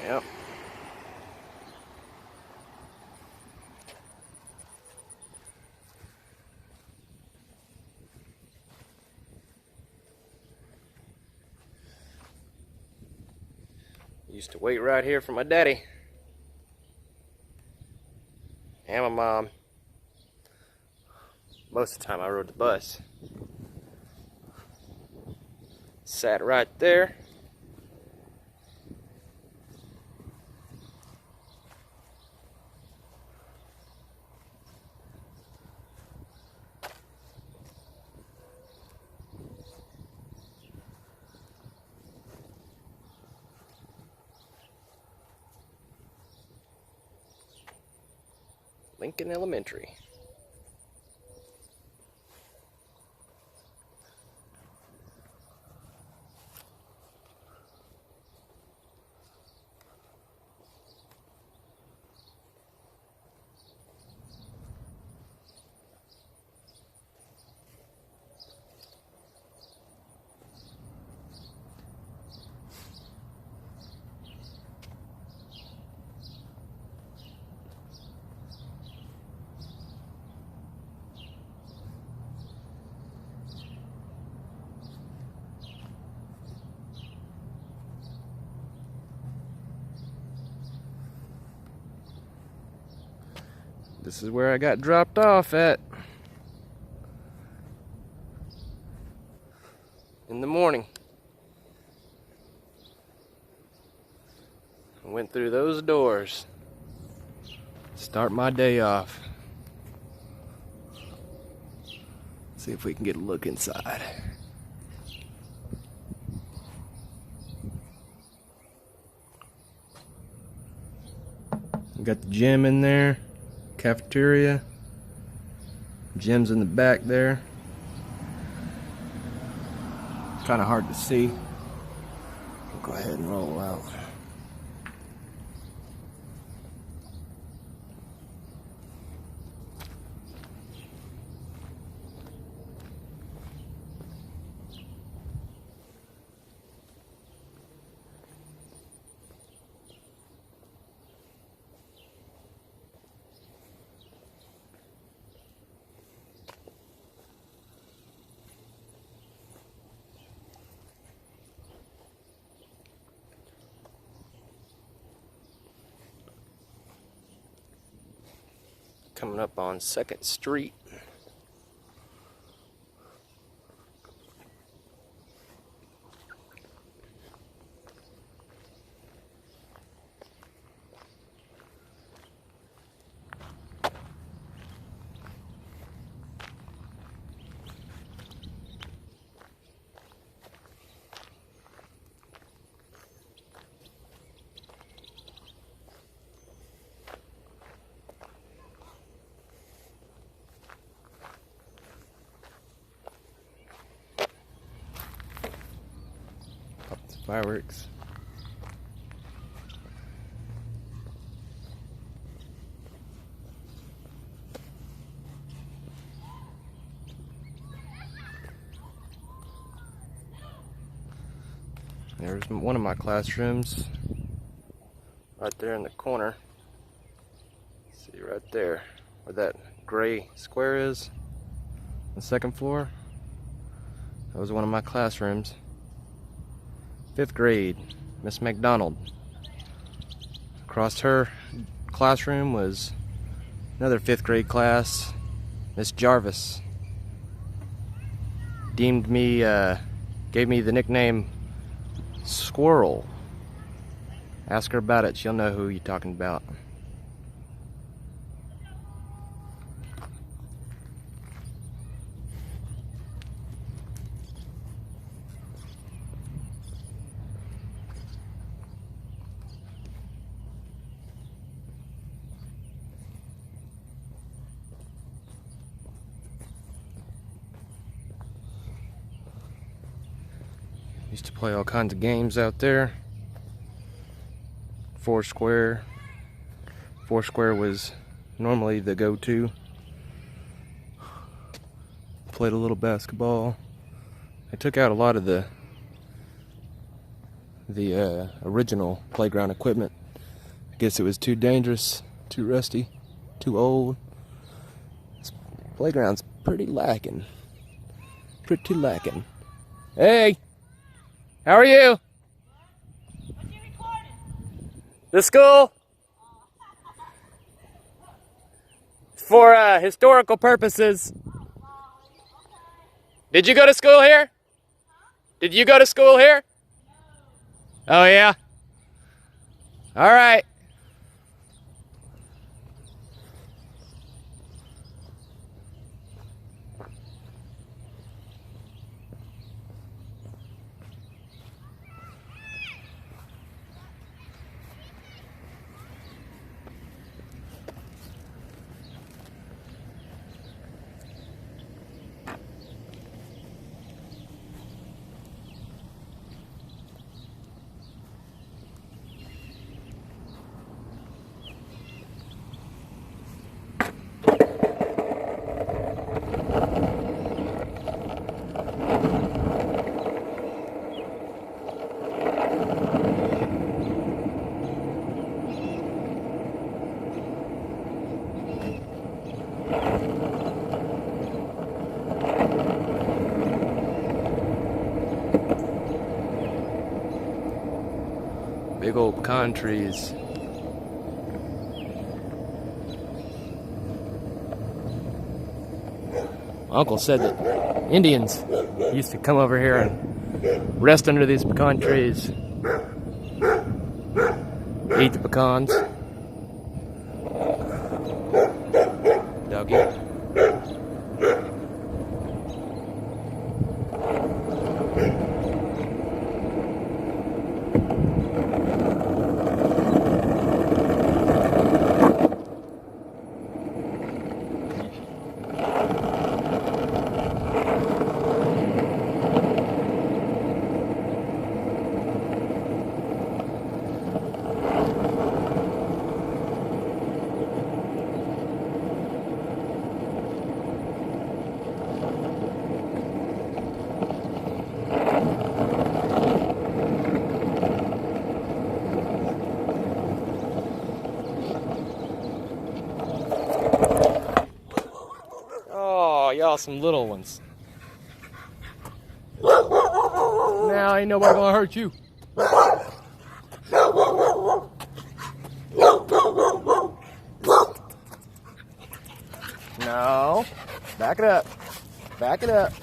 Yep. Used to wait right here for my daddy and my mom. Most of the time I rode the bus. Sat right there. Lincoln Elementary. This is where I got dropped off at in the morning. I went through those doors. Start my day off. See if we can get a look inside. We got the gym in there. Cafeteria. Gym's in the back there. Kind of hard to see. We'll go ahead and roll out. Coming up on 2nd Street. Fireworks. There's one of my classrooms right there in the corner. See right there where that gray square is, the 2nd floor. That was one of my classrooms. 5th grade, Miss McDonald. Across her classroom was another 5th grade class, Miss Jarvis. Gave me the nickname Squirrel. Ask her about it, she'll know who you're talking about. Used to play all kinds of games out there. Foursquare. Foursquare was normally the go-to. Played a little basketball. I took out a lot of the the original playground equipment. I guess it was too dangerous, too rusty, too old. This playground's pretty lacking. Pretty lacking. Hey! How are you? What you recording? The school? For historical purposes. Did you go to school here? Did you go to school here? No. Oh yeah? Alright. Big old pecan trees. My uncle said that Indians used to come over here and rest under these pecan trees. Eat the pecans. Doggy. Y'all some little ones. Now ain't nobody gonna hurt you. No. Back it up. Back it up.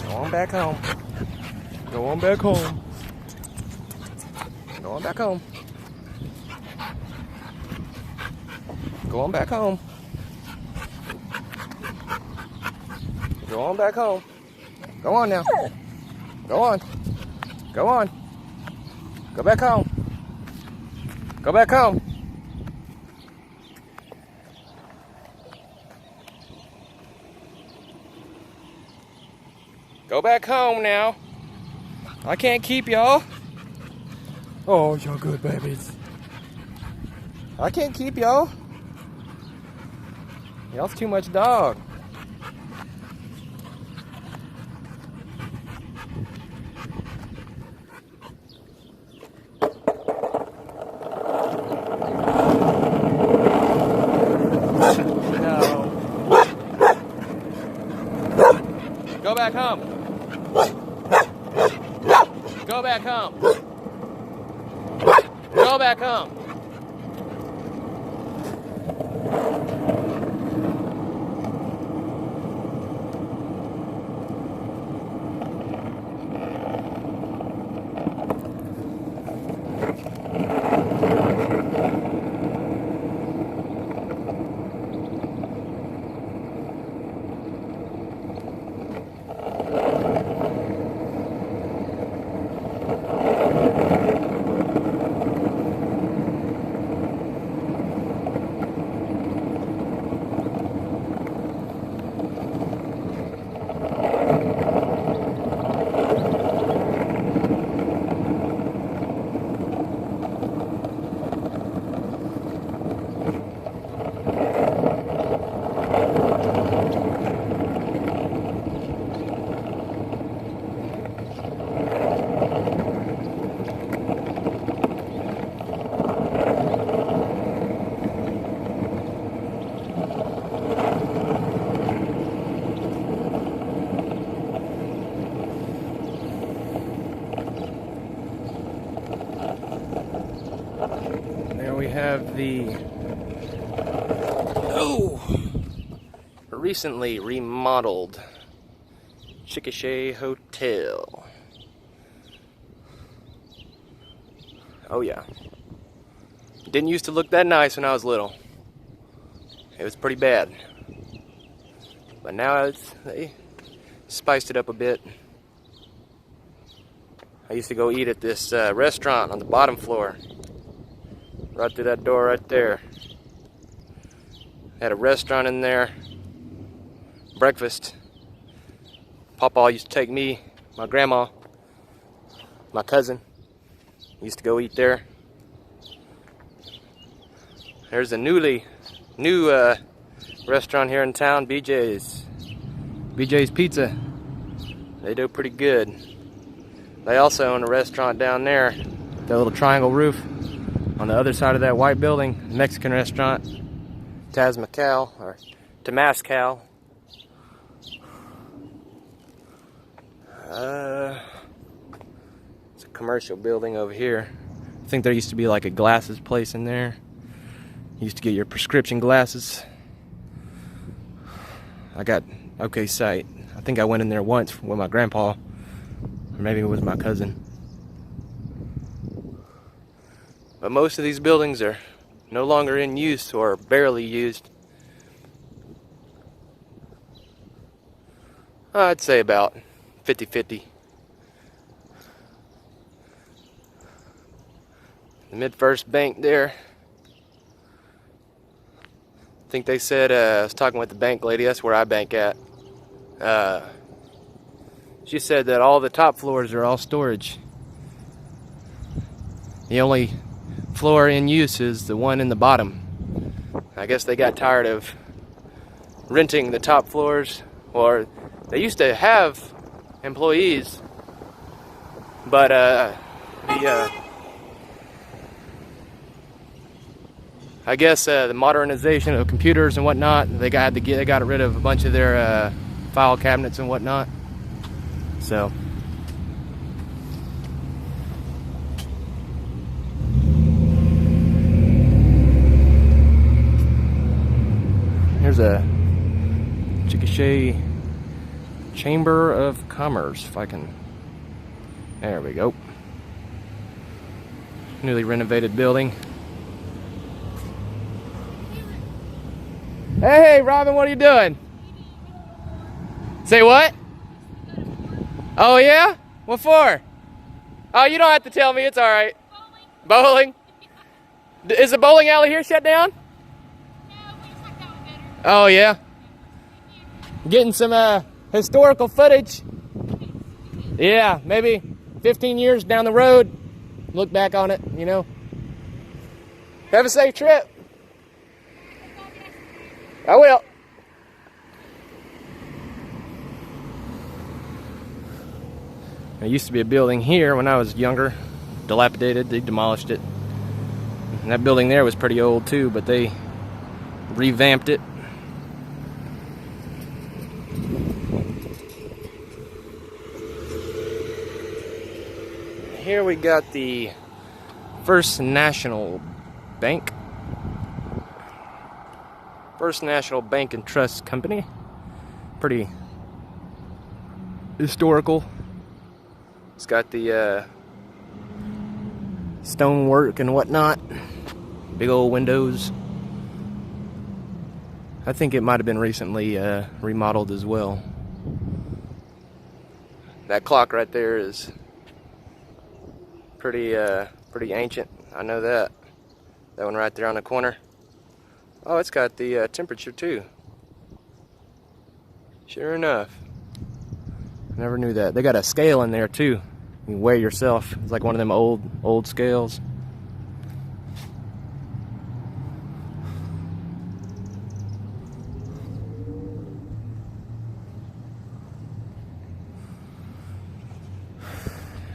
Go on back home. Go on back home. Go on back home. Go on back home. Go on back home. Go on now. Go on. Go on. Go back home. Go back home. Go back home now. I can't keep y'all. Oh, you're good babies. I can't keep y'all. Y'all's too much dog. No. Go back home. Go back home. Go back home. the recently remodeled Chickasha Hotel. Oh yeah. Didn't used to look that nice when I was little. It was pretty bad. But now they spiced it up a bit. I used to go eat at this restaurant on the bottom floor. Right through that door right there. Had a restaurant in there. Breakfast. Papa used to take me, my grandma, my cousin. Used to go eat there. There's a new restaurant here in town, BJ's. BJ's Pizza. They do pretty good. They also own a restaurant down there, that little triangle roof on the other side of that white building, Mexican restaurant, Temazcal. It's a commercial building over here. I think there used to be like a glasses place in there. You used to get your prescription glasses. I got OK Sight. I think I went in there once with my grandpa, or maybe it was my cousin. But most of these buildings are no longer in use or barely used. I'd say about 50-50. The MidFirst Bank there. I think they said, I was talking with the bank lady, that's where I bank at. She said that all the top floors are all storage. The only floor in use is the one in the bottom. I guess they got tired of renting the top floors, or they used to have employees, but I guess the modernization of computers and whatnot, they got rid of a bunch of their file cabinets and whatnot. So here's a Chickasha Chamber of Commerce, if I can. There we go. Newly renovated building. Hey, Robin, what are you doing? Say what? Oh, yeah? What for? Oh, you don't have to tell me. It's all right. Bowling? Is the bowling alley here shut down? Oh, yeah? Getting some historical footage. Yeah, maybe 15 years down the road, look back on it, you know. Have a safe trip. I will. There used to be a building here when I was younger, dilapidated. They demolished it. And that building there was pretty old too, but they revamped it. Here we got the First National Bank. First National Bank and Trust Company. Pretty historical. It's got the stonework and whatnot. Big old windows. I think it might have been recently remodeled as well. That clock right there is pretty ancient. I know that. That one right there on the corner. Oh, it's got the temperature too. Sure enough. Never knew that. They got a scale in there too. You can weigh yourself. It's like one of them old scales.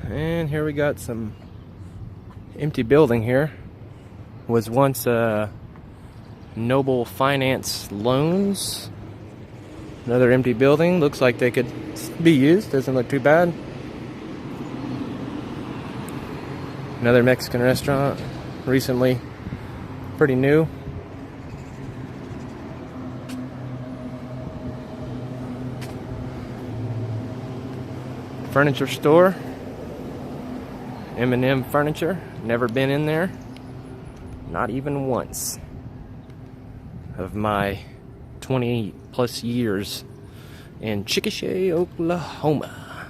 And here we got some empty building here. Was once Noble Finance Loans. Another empty building. Looks like they could be used. Doesn't look too bad. Another Mexican restaurant. Recently Pretty new. Furniture store. M&M Furniture. Never been in there. Not even once. Of my 20 plus years in Chickasha, Oklahoma.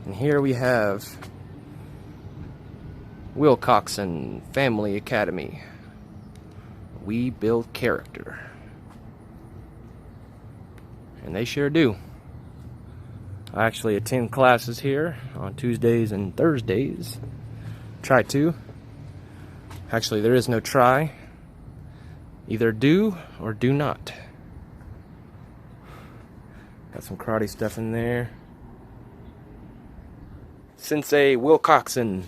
And here we have Wilcoxon Family Academy. We build character. And they sure do. I actually attend classes here on Tuesdays and Thursdays. Try to. Actually, there is no try. Either do or do not. Got some karate stuff in there. Sensei Wilcoxon.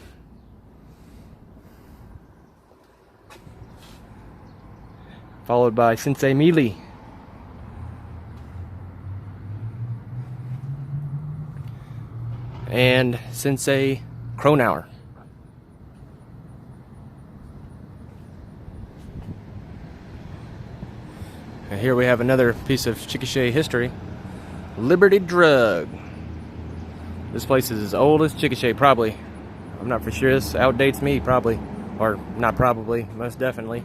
Followed by Sensei Mealy. And Sensei Kronauer. And here we have another piece of Chickasha history. Liberty Drug. This place is as old as Chickasha, probably. I'm not for sure. This outdates me, probably. Or not probably, most definitely.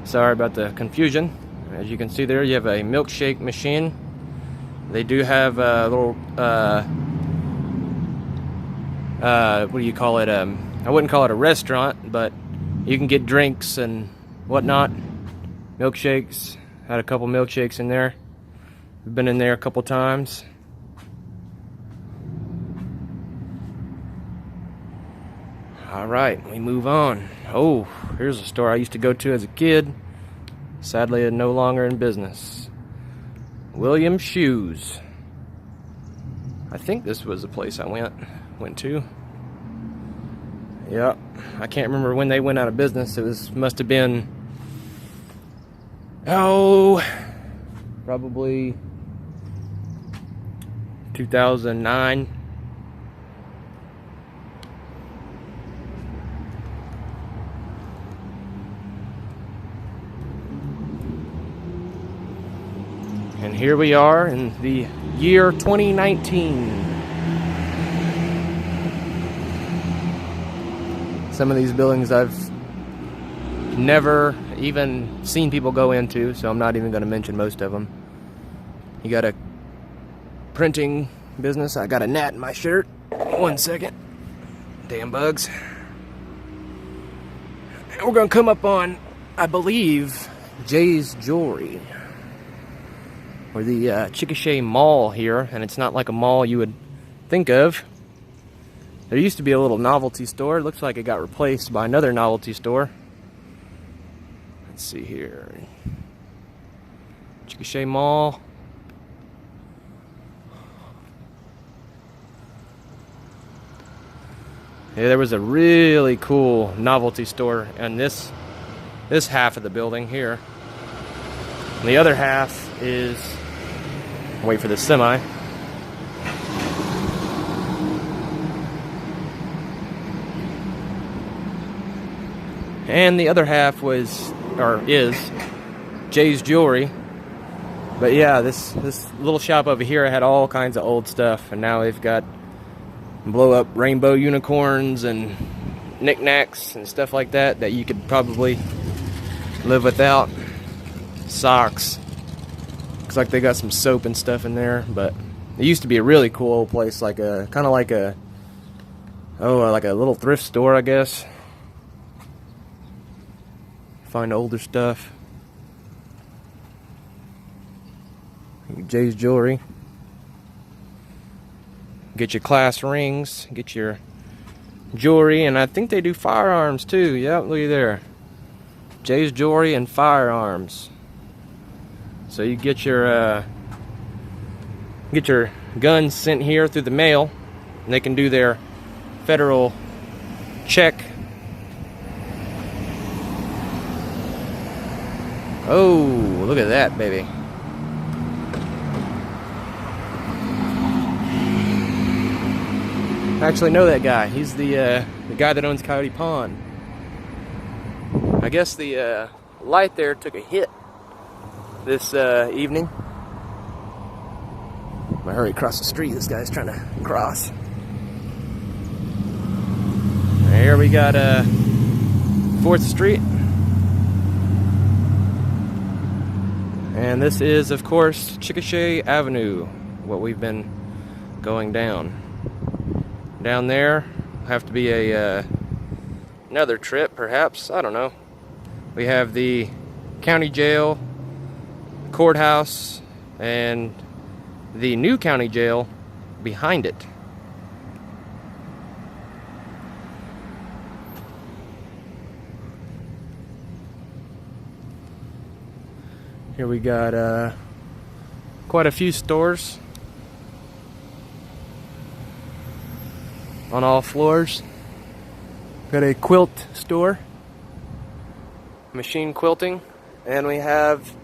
Sorry about the confusion. As you can see there, you have a milkshake machine. They do have a little, what do you call it? I wouldn't call it a restaurant, but you can get drinks and whatnot. Milkshakes. Had a couple milkshakes in there. We've been in there a couple times. Alright, we move on. Oh, here's a store I used to go to as a kid. Sadly, no longer in business. Williams Shoes. I think this was the place I went to. Yep, I can't remember when they went out of business. It must have been, probably 2009. And here we are in the year 2019. Some of these buildings I've never even seen people go into, so I'm not even going to mention most of them. You got a printing business. I got a gnat in my shirt. 1 second. Damn bugs. And we're going to come up on, I believe, Jay's Jewelry. Or the Chickasha Mall here, and it's not like a mall you would think of. There used to be a little novelty store. It looks like it got replaced by another novelty store. Let's see here. Chickasha Mall. Yeah, there was a really cool novelty store in this half of the building here. And the other half is, wait for the semi. And the other half is Jay's Jewelry. But yeah, this little shop over here had all kinds of old stuff, and now they've got blow up rainbow unicorns and knickknacks and stuff like that you could probably live without. Socks. Looks like they got some soap and stuff in there, but it used to be a really cool old place, like a kind of like a little thrift store, I guess. Find older stuff. Jay's Jewelry. Get your class rings, get your jewelry, and I think they do firearms too. Yep, look at there. Jay's Jewelry and firearms. So you get your guns sent here through the mail, and they can do their federal check. Oh, look at that, baby. I actually know that guy. He's the guy that owns Coyote Pond. I guess the light there took a hit this evening. I'm gonna hurry across the street. This guy's trying to cross. Here we got 4th Street. And this is, of course, Chickasha Avenue, what we've been going down. Down there, have to be a another trip, perhaps. I don't know. We have the county jail, courthouse, and the new county jail behind it. Here we got quite a few stores on all floors. Got a quilt store, machine quilting, and we have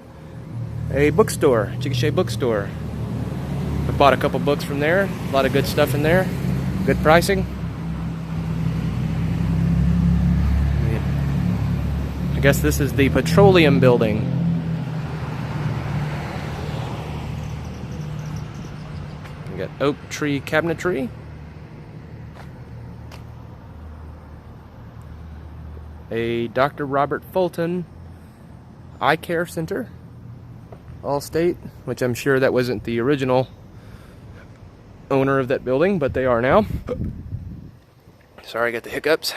a bookstore, Chickasha bookstore. I bought a couple books from there. A lot of good stuff in there. Good pricing. I guess this is the Petroleum Building. We got Oak Tree Cabinetry. A Dr. Robert Fulton Eye Care Center. Allstate, which I'm sure that wasn't the original owner of that building, but they are now. Sorry, I got the hiccups.